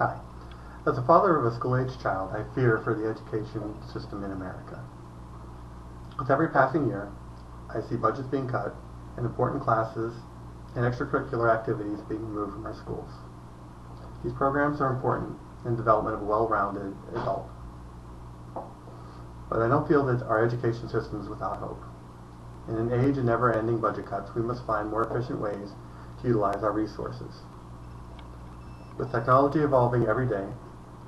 Hi. As a father of a school-aged child, I fear for the education system in America. With every passing year, I see budgets being cut and important classes and extracurricular activities being removed from our schools. These programs are important in the development of a well-rounded adult. But I don't feel that our education system is without hope. In an age of never-ending budget cuts, we must find more efficient ways to utilize our resources. With technology evolving every day,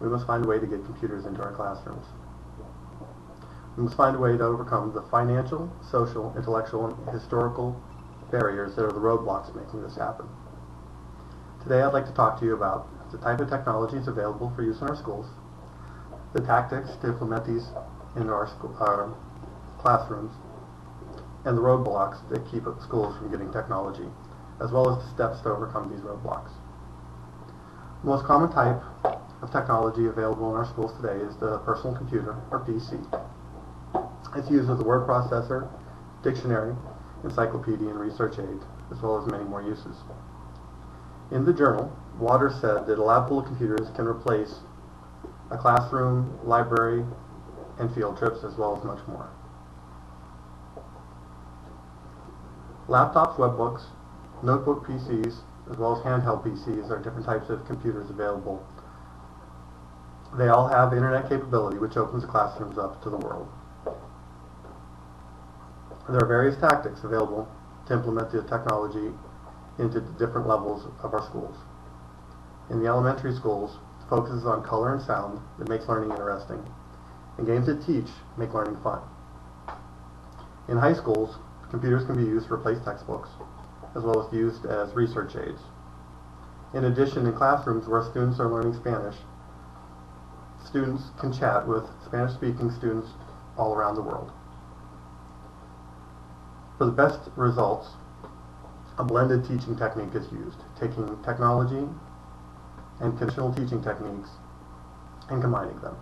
we must find a way to get computers into our classrooms. We must find a way to overcome the financial, social, intellectual, and historical barriers that are the roadblocks making this happen. Today I'd like to talk to you about the type of technologies available for use in our schools, the tactics to implement these into our classrooms, and the roadblocks that keep schools from getting technology, as well as the steps to overcome these roadblocks. The most common type of technology available in our schools today is the personal computer, or PC. It's used as a word processor, dictionary, encyclopedia, and research aid, as well as many more uses. In the journal, Waters said that a lab full of computers can replace a classroom, library, and field trips, as well as much more. Laptops, webbooks, notebook PCs, as well as handheld PCs are different types of computers available. They all have internet capability, which opens the classrooms up to the world. There are various tactics available to implement the technology into the different levels of our schools. In the elementary schools, it focuses on color and sound that makes learning interesting, and games that teach make learning fun. In high schools, computers can be used to replace textbooks, as well as used as research aids. In addition, in classrooms where students are learning Spanish, students can chat with Spanish-speaking students all around the world. For the best results, a blended teaching technique is used, taking technology and conventional teaching techniques and combining them.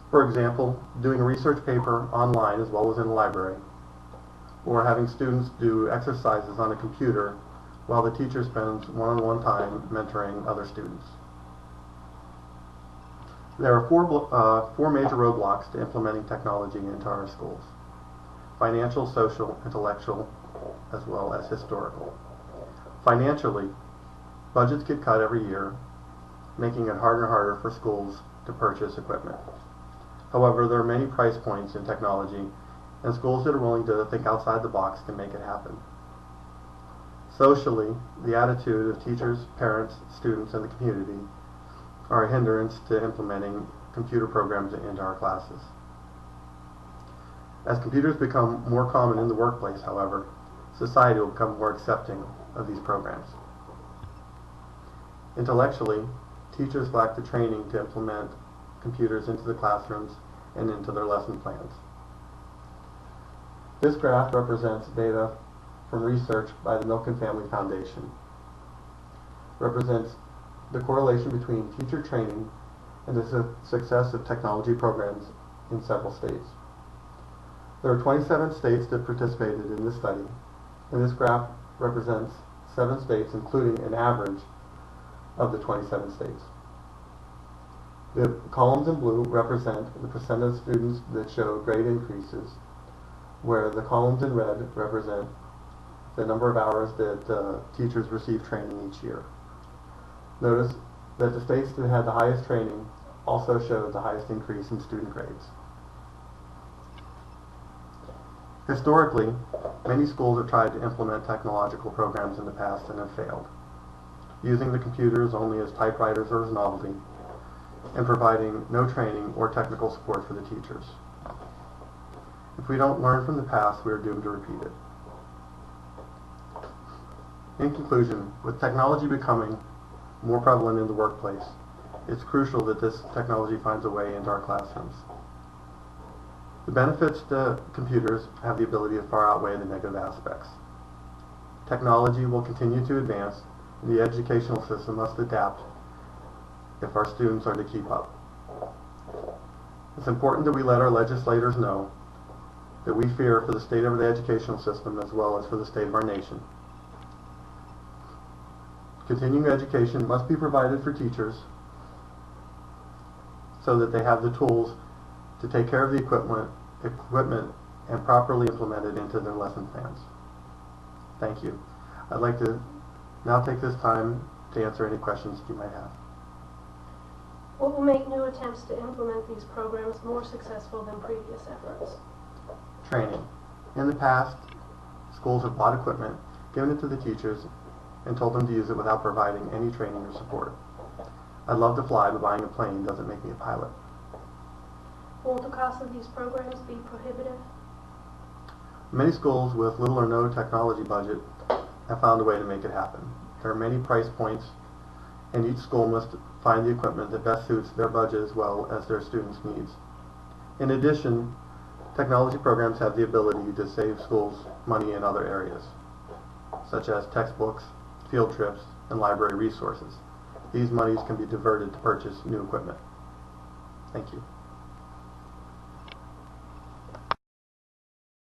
For example, doing a research paper online as well as in a library, or having students do exercises on a computer while the teacher spends one-on-one time mentoring other students. There are four major roadblocks to implementing technology into our schools: financial, social, intellectual, as well as historical. Financially, budgets get cut every year, making it harder and harder for schools to purchase equipment. However, there are many price points in technology, and schools that are willing to think outside the box can make it happen. Socially, the attitude of teachers, parents, students, and the community are a hindrance to implementing computer programs into our classes. As computers become more common in the workplace, however, society will become more accepting of these programs. Intellectually, teachers lack the training to implement computers into the classrooms and into their lesson plans. This graph represents data from research by the Milken Family Foundation. It represents the correlation between teacher training and the success of technology programs in several states. There are 27 states that participated in this study, and this graph represents 7 states, including an average of the 27 states. The columns in blue represent the percent of students that show grade increases, where the columns in red represent the number of hours that teachers receive training each year. Notice that the states that had the highest training also showed the highest increase in student grades. Historically, many schools have tried to implement technological programs in the past and have failed, using the computers only as typewriters or as novelty, and providing no training or technical support for the teachers. If we don't learn from the past, we are doomed to repeat it. In conclusion, with technology becoming more prevalent in the workplace, it's crucial that this technology finds a way into our classrooms. The benefits to computers have the ability to far outweigh the negative aspects. Technology will continue to advance, and the educational system must adapt if our students are to keep up. It's important that we let our legislators know that we fear for the state of the educational system as well as for the state of our nation. Continuing education must be provided for teachers so that they have the tools to take care of the equipment and properly implement it into their lesson plans. Thank you. I'd like to now take this time to answer any questions you might have. What will make new attempts to implement these programs more successful than previous efforts? Training. In the past, schools have bought equipment, given it to the teachers, and told them to use it without providing any training or support. I'd love to fly, but buying a plane doesn't make me a pilot. Won't the cost of these programs be prohibitive? Many schools with little or no technology budget have found a way to make it happen. There are many price points, and each school must find the equipment that best suits their budget as well as their students' needs. In addition, technology programs have the ability to save schools money in other areas, such as textbooks, field trips, and library resources. These monies can be diverted to purchase new equipment. Thank you.